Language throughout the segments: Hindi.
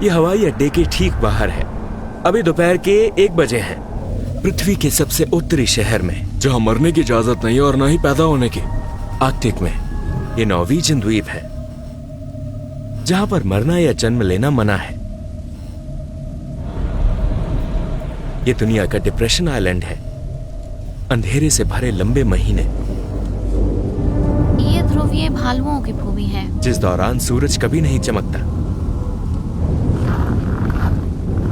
ये हवाई अड्डे के ठीक बाहर है। अभी दोपहर के 1 बजे हैं। पृथ्वी के सबसे उत्तरी शहर में, जहाँ मरने की इजाजत नहीं और ना ही पैदा होने की। आर्कटिक में ये नॉर्वेजियन द्वीप है, जहां पर मरना या जन्म लेना मना है। ये दुनिया का डिप्रेशन आइलैंड है, अंधेरे से भरे लंबे महीने। ये ध्रुवीय भालुओं की भूमि है, जिस दौरान सूरज कभी नहीं चमकता।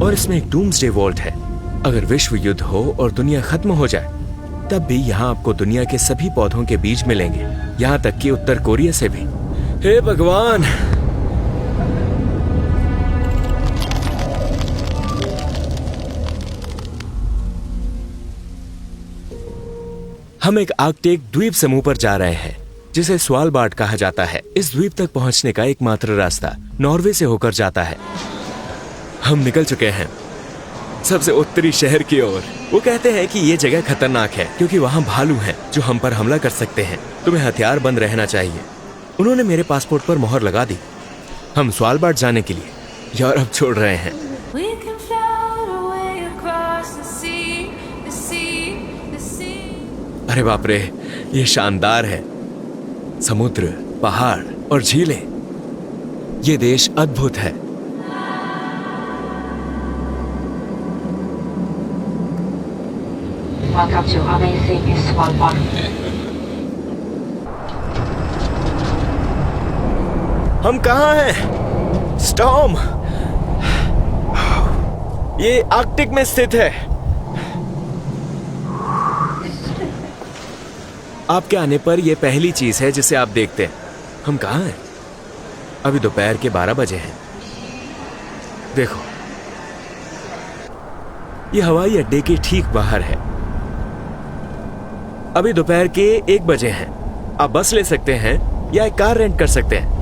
और इसमें एक डूम्सडे वॉल्ट है। अगर विश्व युद्ध हो और दुनिया खत्म हो जाए, तब भी यहाँ आपको दुनिया के सभी पौधों के बीज मिलेंगे, यहाँ तक कि उत्तर कोरिया से भी। हे भगवान! हम एक आर्कटिक द्वीप समूह पर जा रहे हैं, जिसे स्वालबार्ड कहा जाता है। इस द्वीप तक पहुंचने का एकमात्र रास्ता नॉर्वे से होकर जाता है। हम निकल चुके हैं सबसे उत्तरी शहर की ओर। वो कहते हैं कि ये जगह खतरनाक है क्योंकि वहाँ भालू हैं जो हम पर हमला कर सकते हैं। तुम्हें हथियार बंद रहना चाहिए। उन्होंने मेरे पासपोर्ट पर मोहर लगा दी। हम स्वालबार्ड जाने के लिए यूरोप छोड़ रहे हैं। अरे बाप रे, ये शानदार है। समुद्र, पहाड़ और झीलें। ये देश अद्भुत है। Welcome to Amazing Svalbard. हम कहाँ हैं? स्टॉर्म! ये आर्कटिक में स्थित है। आपके आने पर यह पहली चीज है जिसे आप देखते हैं। हम कहाँ हैं? अभी दोपहर के 12 बजे हैं। देखो, यह हवाई अड्डे के ठीक बाहर है। अभी दोपहर के 1 बजे हैं। आप बस ले सकते हैं या एक कार रेंट कर सकते हैं।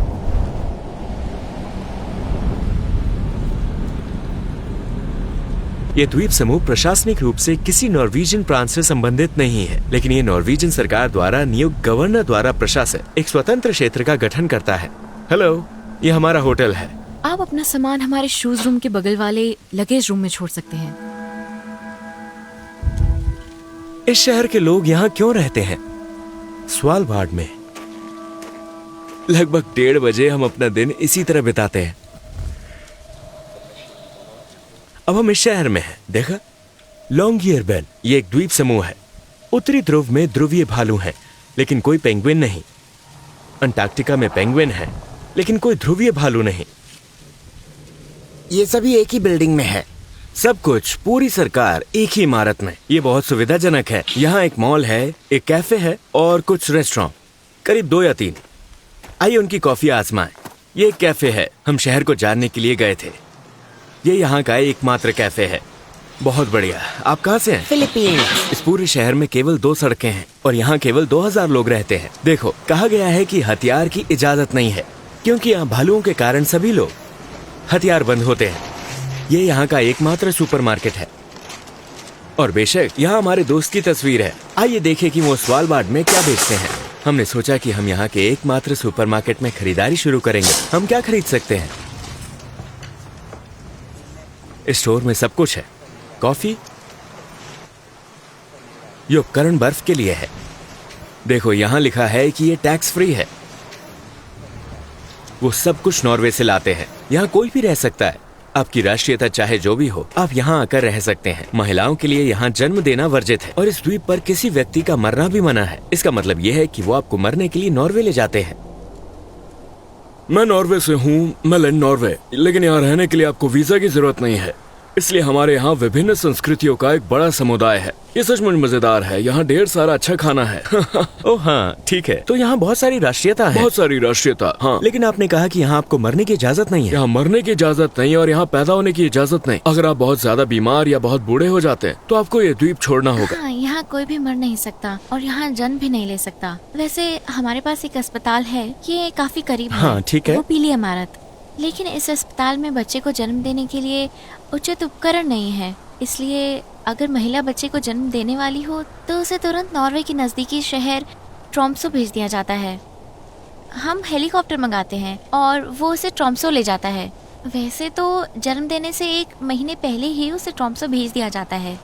ये द्वीप समूह प्रशासनिक रूप से किसी नॉर्वेजियन प्रांत से संबंधित नहीं है, लेकिन ये नॉर्वेजियन सरकार द्वारा नियुक्त गवर्नर द्वारा प्रशासक एक स्वतंत्र क्षेत्र का गठन करता है। हेलो, ये हमारा होटल है। आप अपना सामान हमारे शूज रूम के बगल वाले लगेज रूम में छोड़ सकते हैं। इस शहर के लोग यहाँ क्यों रहते हैं? स्वालबार्ड में लगभग 1:30 बजे हम अपना दिन इसी तरह बिताते हैं। अब हम इस शहर में हैं। देखा, लॉन्गियरबेन ये एक द्वीप समूह है। उत्तरी ध्रुव में ध्रुवीय भालू हैं, लेकिन कोई पेंगुइन नहीं। अंटार्कटिका में पेंगुइन है, लेकिन कोई ध्रुवीय भालू नहीं। ये सभी एक ही बिल्डिंग में है। सब कुछ, पूरी सरकार एक ही इमारत में। ये बहुत सुविधाजनक है। यहाँ एक मॉल है, एक कैफे है और कुछ रेस्टोरेंट, करीब 2 या 3। आइए उनकी कॉफी आजमाएं। ये एक कैफे है। हम शहर को जानने के लिए गए थे। ये यहाँ का एकमात्र कैफे है। बहुत बढ़िया। आप कहाँ से हैं? फिलीपींस। इस पूरे शहर में केवल 2 सड़कें हैं और यहाँ केवल 2000 लोग रहते हैं। देखो, कहा गया है कि हथियार की इजाजत नहीं है, क्योंकि यहाँ भालुओं के कारण सभी लोग हथियार बंद होते हैं। ये यहाँ का एकमात्र सुपरमार्केट है और बेशक यहाँ हमारे दोस्त की तस्वीर है। आइए देखें कि वो स्वालबार्ड में क्या बेचते हैं। हमने सोचा कि हम यहाँ के एकमात्र सुपरमार्केट में खरीदारी शुरू करेंगे। हम क्या खरीद सकते हैं? इस स्टोर में सब कुछ है। कॉफी, ये उपकरण बर्फ के लिए है। देखो, यहाँ लिखा है कि ये टैक्स फ्री है। वो सब कुछ नॉर्वे से लाते हैं। यहाँ कोई भी रह सकता है। आपकी राष्ट्रीयता चाहे जो भी हो, आप यहाँ आकर रह सकते हैं। महिलाओं के लिए यहाँ जन्म देना वर्जित है और इस द्वीप पर किसी व्यक्ति का मरना भी मना है। इसका मतलब ये है कि वो आपको मरने के लिए नॉर्वे ले जाते हैं। मैं नॉर्वे से हूँ, मेलन नॉर्वे, लेकिन यहाँ रहने के लिए आपको वीजा की जरूरत नहीं है। इसलिए हमारे यहाँ विभिन्न संस्कृतियों का एक बड़ा समुदाय है। ये सचमुच मजेदार है। यहाँ ढेर सारा अच्छा खाना है। ओह हाँ, ठीक है। तो यहाँ बहुत सारी राष्ट्रीयता है। बहुत सारी राष्ट्रीयता, हाँ। लेकिन आपने कहा कि यहाँ आपको मरने की इजाजत नहीं है। यहाँ मरने की इजाजत नहीं और यहाँ पैदा होने की इजाजत नहीं। अगर आप बहुत ज्यादा बीमार या बहुत बूढ़े हो जाते हैं तो आपको ये द्वीप छोड़ना होगा। हाँ, यहाँ कोई भी मर नहीं सकता और यहाँ जन्म भी नहीं ले सकता। वैसे हमारे पास एक अस्पताल है, ये काफी करीब है। हाँ, ठीक है। वो पीली इमारत। लेकिन इस अस्पताल में बच्चे को जन्म देने के लिए उचित उपकरण नहीं है। इसलिए अगर महिला बच्चे को जन्म देने वाली हो तो उसे तुरंत नॉर्वे के नजदीकी शहर ट्रोम्सो भेज दिया जाता है। हम हेलीकॉप्टर मंगाते हैं और वो उसे ट्रोम्सो ले जाता है। वैसे तो जन्म देने से 1 महीने पहले ही उसे ट्रॉम्सो भेज दिया जाता है।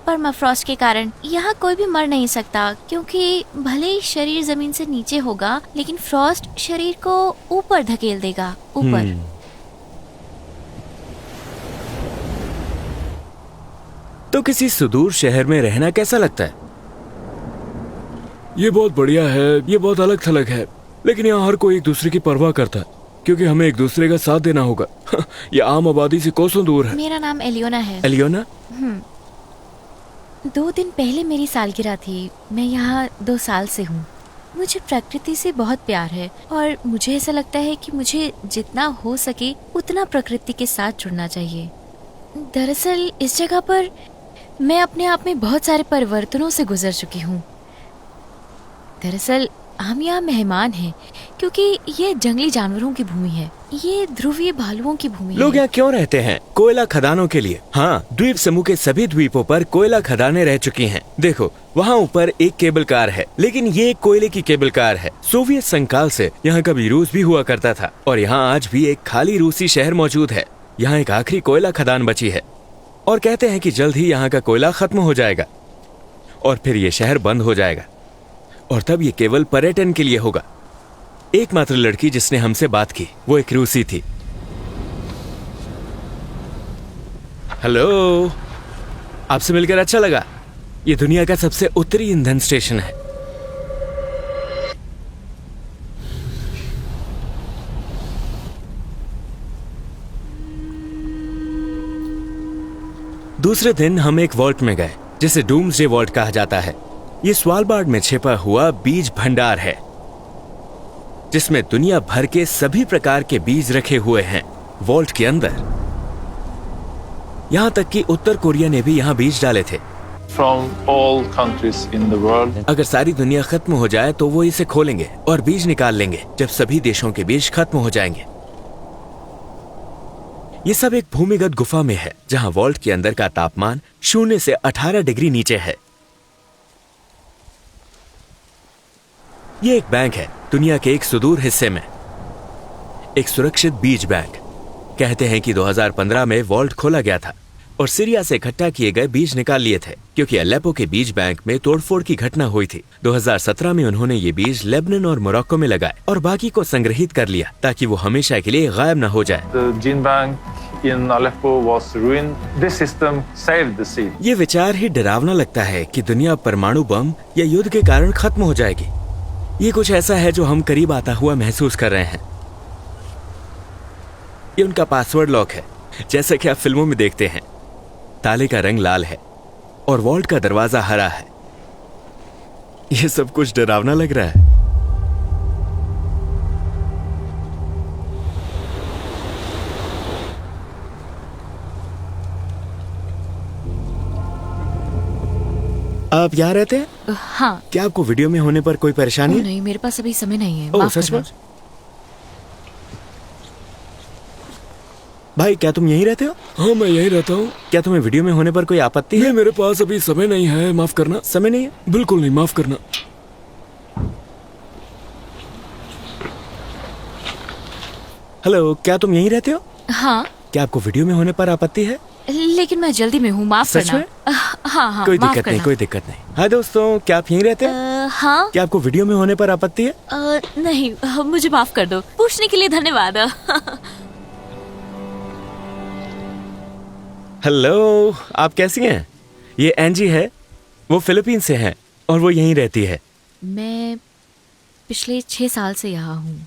परमाफ्रॉस्ट के कारण यहाँ कोई भी मर नहीं सकता, क्योंकि भले ही शरीर जमीन से नीचे होगा, लेकिन फ्रॉस्ट शरीर को ऊपर धकेल देगा, ऊपर। तो किसी सुदूर शहर में रहना कैसा लगता है? ये बहुत बढ़िया है, ये बहुत अलग थलग है, लेकिन यहाँ हर कोई एक दूसरे की परवाह करता है, क्योंकि हमें एक दूसरे का साथ देना होगा। ये आम आबादी से कोसों दूर है। मेरा नाम एलियोना है। एलियोना? 2 दिन पहले मेरी सालगिरह थी। मैं यहाँ 2 साल से हूँ। मुझे प्रकृति से बहुत प्यार है और मुझे ऐसा लगता है कि मुझे जितना हो सके उतना प्रकृति के साथ जुड़ना चाहिए। दरअसल इस जगह पर मैं अपने आप में बहुत सारे परिवर्तनों से गुजर चुकी हूँ। दरअसल हम यहाँ मेहमान हैं, क्योंकि ये जंगली जानवरों की भूमि है, ये ध्रुवीय भालुओं की भूमि है। लोग यहाँ क्यों रहते हैं? कोयला खदानों के लिए। हाँ, द्वीप समूह के सभी द्वीपों पर कोयला खदानें रह चुकी हैं। देखो, वहाँ ऊपर एक केबल कार है, लेकिन ये एक कोयले की केबल कार है। सोवियत संघ काल से यहाँ कभी रूस भी हुआ करता था, और यहाँ आज भी एक खाली रूसी शहर मौजूद है। यहाँ एक आखिरी कोयला खदान बची है, और कहते हैं कि जल्द ही यहाँ का कोयला खत्म हो जाएगा, और फिर ये शहर बंद हो जाएगा, और तब ये केवल पर्यटन के लिए होगा। एकमात्र लड़की जिसने हमसे बात की वो एक रूसी थी। हेलो, आपसे मिलकर अच्छा लगा। ये दुनिया का सबसे उत्तरी ईंधन स्टेशन है। दूसरे दिन हम एक वॉल्ट में गए, जिसे डूम्सडे वॉल्ट कहा जाता है। ये स्वालबार्ड में छिपा हुआ बीज भंडार है, जिसमें दुनिया भर के सभी प्रकार के बीज रखे हुए हैं वॉल्ट के अंदर। यहाँ तक कि उत्तर कोरिया ने भी यहाँ बीज डाले थे। From all countries in the world. अगर सारी दुनिया खत्म हो जाए तो वो इसे खोलेंगे और बीज निकाल लेंगे, जब सभी देशों के बीज खत्म हो जाएंगे। ये सब एक भूमिगत गुफा में है, जहाँ वॉल्ट के अंदर का तापमान 0 से 18 डिग्री नीचे है। ये एक बैंक है, दुनिया के एक सुदूर हिस्से में, एक सुरक्षित बीज बैंक। कहते हैं कि 2015 में वॉल्ट खोला गया था और सीरिया से इकट्ठा किए गए बीज निकाल लिए थे, क्योंकि अलेप्पो के बीज बैंक में तोड़फोड़ की घटना हुई थी। 2017 में उन्होंने ये बीज लेबनान और मोरक्को में लगाए और बाकी को संग्रहित कर लिया, ताकि वो हमेशा के लिए गायब न हो जाए। The gene bank in Aleppo was ruined. This system saved the seed. ये विचार ही डरावना लगता है कि दुनिया परमाणु बम या युद्ध के कारण खत्म हो जाएगी। ये कुछ ऐसा है जो हम करीब आता हुआ महसूस कर रहे हैं। ये उनका पासवर्ड लॉक है, जैसा कि आप फिल्मों में देखते हैं। ताले का रंग लाल है और वॉल्ट का दरवाजा हरा है। ये सब कुछ डरावना लग रहा है। आप यहाँ रहते हैं? हाँ। क्या आपको वीडियो में होने पर कोई परेशानी है? नहीं, मेरे पास अभी समय नहीं है। ओह, माफ सच करना। में? भाई, क्या तुम यहीं रहते हो? हाँ, मैं यहीं रहता हूँ। क्या तुम्हें वीडियो में होने पर कोई आपत्ति है? नहीं, मेरे पास अभी समय नहीं है, माफ करना। समय नहीं है? बिल्कुल नहीं, माफ करना। हेलो, क्या तुम यहीं रहते हो? हाँ, क्या आपको वीडियो में होने पर आपत्ति है? लेकिन मैं जल्दी में हूँ, माफ सच करना। में? हाँ हाँ, कोई माफ दिक्कत नहीं, करना। कोई दिक्कत नहीं। हाँ दोस्तों, क्या आप यहीं रहते हो? हाँ। क्या आपको वीडियो में होने पर आपत्ति है? नहीं, मुझे माफ कर दो। पूछने के लिए धन्यवाद। हेलो, आप कैसी हैं? ये एंजी है, वो फिलीपींस से है और वो यहीं रहती है। मैं पिछले 6 साल से यहाँ हूँ।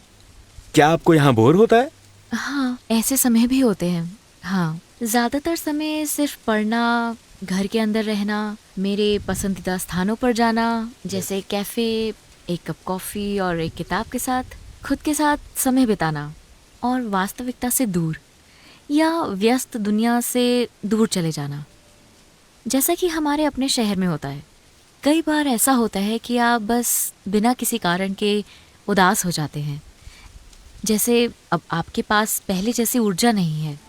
क्या आपको यहाँ बोर होता है? हाँ, ऐसे समय भी होते हैं। हाँ, ज्यादातर समय सिर्फ पढ़ना, घर के अंदर रहना, मेरे पसंदीदा स्थानों पर जाना, जैसे कैफे, एक कप कॉफी और एक किताब के साथ खुद के साथ समय बिताना, और वास्तविकता से दूर या व्यस्त दुनिया से दूर चले जाना, जैसा कि हमारे अपने शहर में होता है। कई बार ऐसा होता है कि आप बस बिना किसी कारण के उदास हो जाते हैं, जैसे अब आपके पास पहले जैसी ऊर्जा नहीं है।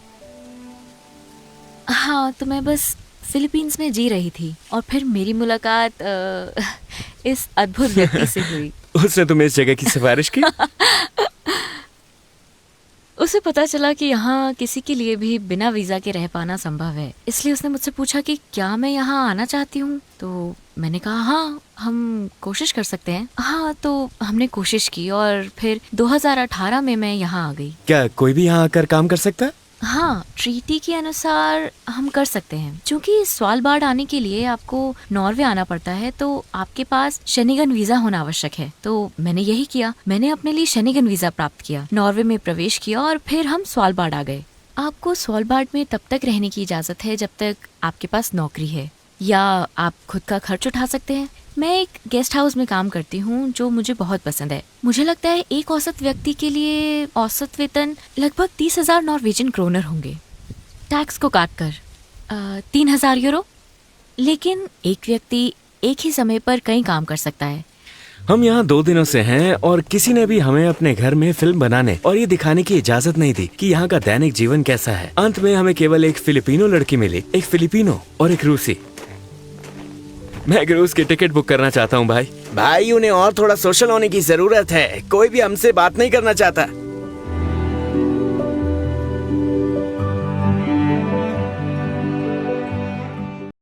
हाँ, तो मैं बस फिलीपींस में जी रही थी और फिर मेरी मुलाकात इस अद्भुत व्यक्ति से हुई। उसने तुम्हें इस जगह की सिफारिश की? उसे पता चला कि यहाँ किसी के लिए भी बिना वीजा के रह पाना संभव है, इसलिए उसने मुझसे पूछा कि क्या मैं यहाँ आना चाहती हूँ। तो मैंने कहा हाँ, हम कोशिश कर सकते हैं। हाँ, तो हमने कोशिश की और फिर 2018 में मैं यहाँ आ गई। क्या कोई भी यहाँ आकर काम कर सकता है? हाँ, ट्रीटी के अनुसार हम कर सकते हैं। क्योंकि स्वालबार्ड आने के लिए आपको नॉर्वे आना पड़ता है, तो आपके पास शनिगन वीजा होना आवश्यक है। तो मैंने यही किया, मैंने अपने लिए शनिगन वीजा प्राप्त किया, नॉर्वे में प्रवेश किया और फिर हम स्वालबार्ड आ गए। आपको स्वालबार्ड में तब तक रहने की इजाजत है जब तक आपके पास नौकरी है या आप खुद का खर्च उठा सकते हैं। मैं एक गेस्ट हाउस में काम करती हूँ जो मुझे बहुत पसंद है। मुझे लगता है एक औसत व्यक्ति के लिए औसत वेतन लगभग 30,000 नॉर्वेजियन क्रोनर होंगे, टैक्स को काट कर 3,000 यूरो। लेकिन एक व्यक्ति एक ही समय पर कई काम कर सकता है। हम यहाँ 2 दिनों से हैं और किसी ने भी हमें अपने घर में फिल्म बनाने और ये दिखाने की इजाजत नहीं दी कि यहाँ का दैनिक जीवन कैसा है। अंत में हमें केवल एक फिलिपिनो लड़की मिली, एक फिलिपिनो और एक रूसी। मैं क्रूज की टिकट बुक करना चाहता हूँ भाई। भाई उन्हें और थोड़ा सोशल होने की जरूरत है, कोई भी हमसे बात नहीं करना चाहता।